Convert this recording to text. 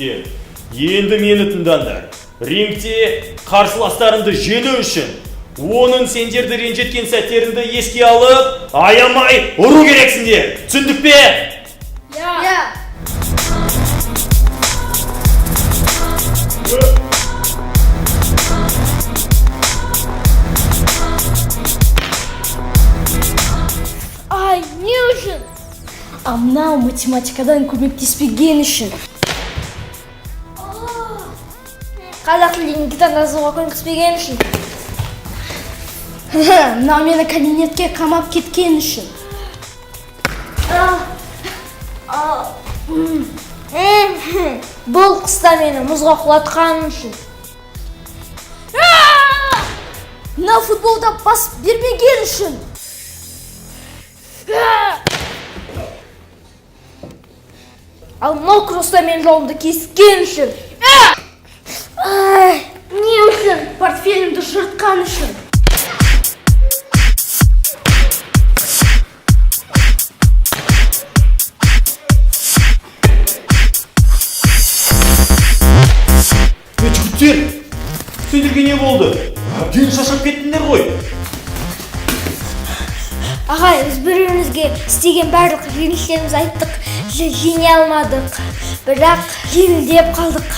жігіттер, енді мені тыңдаңдар. Рингте қарсыластарыңды жеңу үшін оның сендерді ренжіткен сәттеріңді еске алып, аямай ұру керексіңдер. Түсіндік пе? Я. Ай, не үшін? Мынау математикадан көмектеспеген үшін. Қазақ тілін гитар жазуға көмектеспеген үшін. Мынау мені кабинетке қамап кеткен үшін. Бұл қыста мені мұзға құлатқан үшін. Мынау футболда пас бермеген үшін. Ал мынау кросста мен жолымды кескен үшін. Не үшін? Портфелімді жыртқан үшін. Жігіттер, сендерге не болды? Әбден шаршап кеттіңдер ғой. Ағай, біз бір-бірімізге істеген барлық жеңістерімізді айттық, жеңе алмадық, бірақ жеңілдеп қалдық.